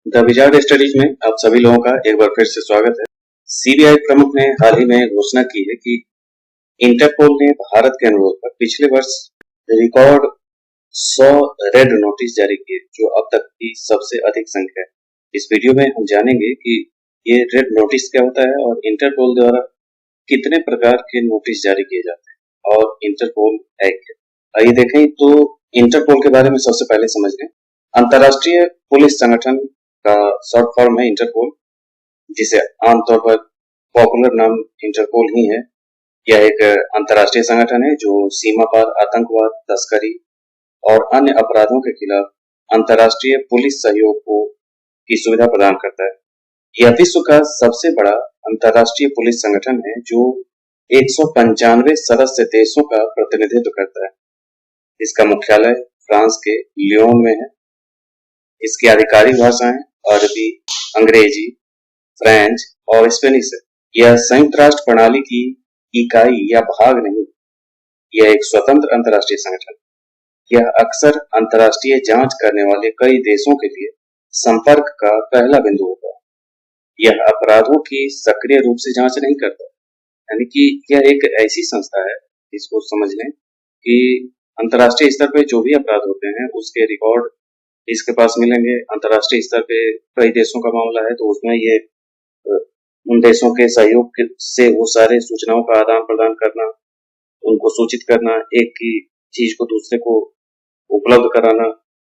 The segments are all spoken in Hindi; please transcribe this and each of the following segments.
द विजार्ड स्टडीज में आप सभी लोगों का एक बार फिर से स्वागत है। सीबीआई प्रमुख ने हाल ही में घोषणा की है कि इंटरपोल ने भारत के अनुरोध पर पिछले वर्ष रिकॉर्ड 100 रेड नोटिस जारी किए, जो अब तक की सबसे अधिक संख्या है। इस वीडियो में हम जानेंगे कि ये रेड नोटिस क्या होता है और इंटरपोल द्वारा कितने प्रकार के नोटिस जारी किए जाते हैं और इंटरपोल है क्या। आइए देखें तो इंटरपोल के बारे में सबसे पहले समझ लें। अंतर्राष्ट्रीय पुलिस संगठन का शॉर्ट फॉर्म है इंटरपोल, जिसे आमतौर पर पॉपुलर नाम इंटरपोल ही है। यह एक अंतर्राष्ट्रीय संगठन है जो सीमा पार आतंकवाद, तस्करी और अन्य अपराधों के खिलाफ अंतर्राष्ट्रीय पुलिस सहयोग की सुविधा प्रदान करता है। यह विश्व का सबसे बड़ा अंतर्राष्ट्रीय पुलिस संगठन है जो 195 सदस्य देशों का प्रतिनिधित्व करता है। इसका मुख्यालय फ्रांस के लियोन में है। इसकी आधिकारिक भाषाएं अरबी, अंग्रेजी, फ्रेंच और स्पेनिश है। यह संयुक्त राष्ट्र प्रणाली की इकाई या भाग नहीं, यह एक स्वतंत्र अंतर्राष्ट्रीय संगठन। यह अक्सर अंतर्राष्ट्रीय जांच करने वाले कई देशों के लिए संपर्क का पहला बिंदु होगा। यह अपराधों की सक्रिय रूप से जांच नहीं करता, यानी कि यह एक ऐसी संस्था है, इसको समझ लें कि अंतर्राष्ट्रीय स्तर पर जो भी अपराध होते हैं उसके रिकॉर्ड इसके पास मिलेंगे। अंतर्राष्ट्रीय स्तर पे कई देशों का मामला है तो उसमें ये उन देशों के सहयोग से वो सारे सूचनाओं का आदान प्रदान करना, उनको सूचित करना, एक की चीज को दूसरे को उपलब्ध कराना,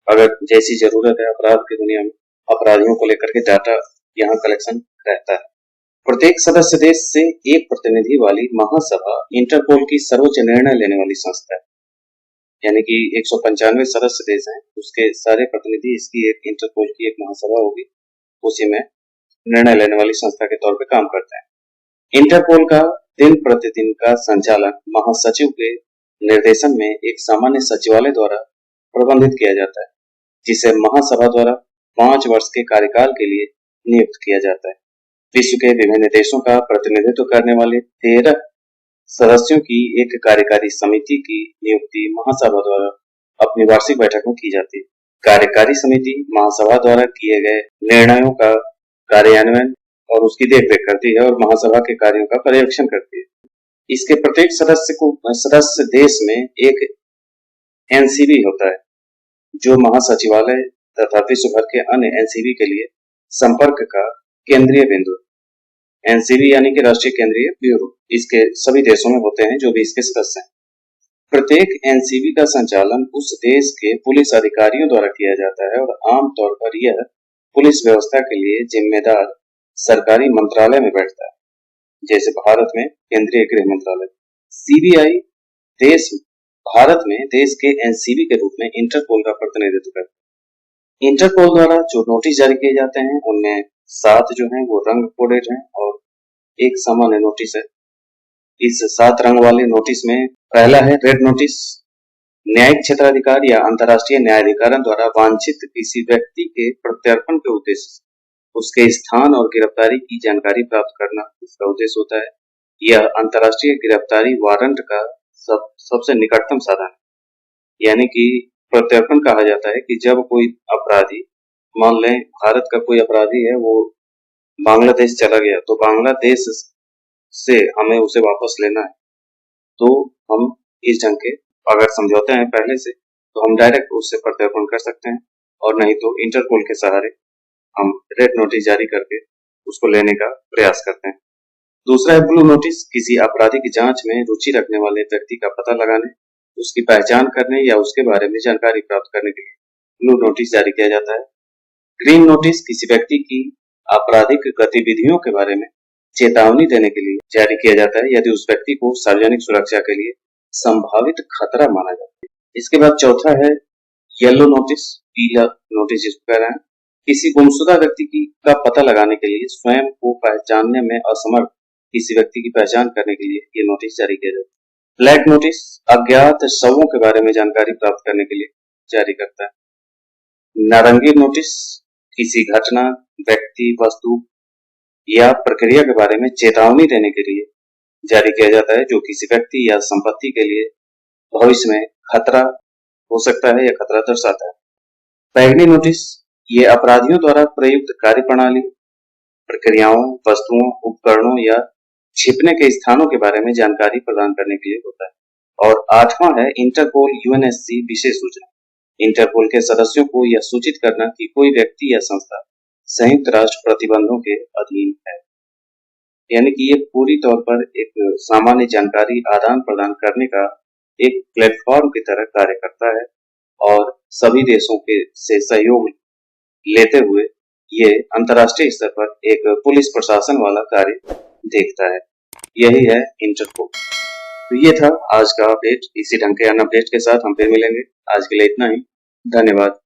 अगर जैसी जरूरत है अपराध की दुनिया में अपराधियों को लेकर के डाटा यहाँ कलेक्शन रहता है। प्रत्येक सदस्य देश से एक प्रतिनिधि वाली महासभा इंटरपोल की सर्वोच्च निर्णय लेने वाली संस्था है। यानी कि 195 सदस्य देश हैं, उसके सारे प्रतिनिधि इसकी एक इंटरपोल की एक महासभा होगी, उसी में निर्णय लेने वाली संस्था के तौर पे काम करते हैं। इंटरपोल का दिन प्रतिदिन का संचालन महासचिव के निर्देशन में एक सामान्य सचिवालय द्वारा प्रबंधित किया जाता है, जिसे महासभा द्वारा 5 वर्ष के कार्यकाल के लिए नियुक्त किया जाता है। विश्व के विभिन्न देशों का प्रतिनिधित्व करने वाले 13 सदस्यों की एक कार्यकारी समिति की नियुक्ति महासभा द्वारा अपनी वार्षिक बैठक में की जाती है। कार्यकारी समिति महासभा द्वारा किए गए निर्णयों का कार्यान्वयन और उसकी देखरेख करती है और महासभा के कार्यों का पर्यवेक्षण करती है। इसके प्रत्येक सदस्य देश में एक एनसीबी होता है, जो महासचिवालय तथा विश्व भर के अन्य एनसीबी के लिए संपर्क का केंद्रीय बिंदु है। एनसीबी यानी कि राष्ट्रीय केंद्रीय ब्यूरो इसके सभी देशों में होते हैं जो भी इसके सदस्य हैं। प्रत्येक एनसीबी का संचालन उस देश के पुलिस अधिकारियों द्वारा किया जाता है और आमतौर पर यह पुलिस व्यवस्था के लिए जिम्मेदार सरकारी मंत्रालय में बैठता है, जैसे भारत में केंद्रीय गृह मंत्रालय। सीबीआई भारत में देश के एनसीबी के रूप में इंटरपोल का प्रतिनिधित्व करता है। इंटरपोल द्वारा जो नोटिस जारी किए जाते हैं उनमें 7 जो हैं वो रंग कोडेड हैं और एक सामान्य नोटिस है। इस 7 रंग वाले नोटिस में पहला है रेड नोटिस। न्यायिक क्षेत्राधिकार या अंतर्राष्ट्रीय न्यायाधिकरण द्वारा वांछित किसी व्यक्ति के प्रत्यर्पण के उद्देश्य से उसके स्थान और गिरफ्तारी की जानकारी प्राप्त करना इसका उद्देश्य होता है। यह अंतर्राष्ट्रीय गिरफ्तारी वारंट का सबसे निकटतम साधन है। यानी कि प्रत्यर्पण कहा जाता है कि जब कोई अपराधी, मान लें भारत का कोई अपराधी है, वो बांग्लादेश चला गया, तो बांग्लादेश से हमें उसे वापस लेना है, तो हम इस ढंग के अगर समझौते हैं पहले से तो हम डायरेक्ट उससे प्रत्यर्पण कर सकते हैं, और नहीं तो इंटरपोल के सहारे हम रेड नोटिस जारी करके उसको लेने का प्रयास करते हैं। दूसरा है ब्लू नोटिस। किसी आपराधिक जांच में रुचि रखने वाले व्यक्ति का पता लगाने, उसकी पहचान करने या उसके बारे में जानकारी प्राप्त करने के लिए ब्लू नोटिस जारी किया जाता है। ग्रीन नोटिस किसी व्यक्ति की आपराधिक गतिविधियों के बारे में चेतावनी देने के लिए जारी किया जाता है यदि उस व्यक्ति को सार्वजनिक सुरक्षा के लिए संभावित खतरा माना जाता है। इसके बाद चौथा है येलो नोटिस, पीला नोटिस जिसको कह रहे हैं। किसी गुमशुदा व्यक्ति का पता लगाने के लिए स्वयं को पहचानने में असमर्थ किसी व्यक्ति की पहचान करने के लिए ये नोटिस जारी किया जाता है। ब्लैक नोटिस अज्ञात शवों के बारे में जानकारी प्राप्त करने के लिए जारी करता है। नारंगी नोटिस किसी घटना, व्यक्ति, वस्तु या प्रक्रिया के बारे में चेतावनी देने के लिए जारी किया जाता है जो किसी व्यक्ति या संपत्ति के लिए भविष्य में खतरा हो सकता है या खतरा दर्शाता है। बैंगनी नोटिस ये अपराधियों द्वारा प्रयुक्त कार्यप्रणाली, प्रक्रियाओं, वस्तुओं, उपकरणों या छिपने के स्थानों के बारे में जानकारी प्रदान करने के लिए होता है। और 8वां है इंटरपोल यूएनएससी विशेष सूचना। इंटरपोल के सदस्यों को यह सूचित करना कि कोई व्यक्ति या संस्था संयुक्त राष्ट्र प्रतिबंधों के अधीन है। यानी कि ये पूरी तौर पर एक सामान्य जानकारी आदान प्रदान करने का एक प्लेटफॉर्म की तरह कार्य करता है और सभी देशों के से सहयोग लेते हुए ये अंतर्राष्ट्रीय स्तर पर एक पुलिस प्रशासन वाला कार्य देखता है। यही है इंटरपोल। तो ये था आज का अपडेट। इसी ढंग के अन्य अपडेट के साथ हम फिर मिलेंगे। आज के लिए इतना ही। धन्यवाद।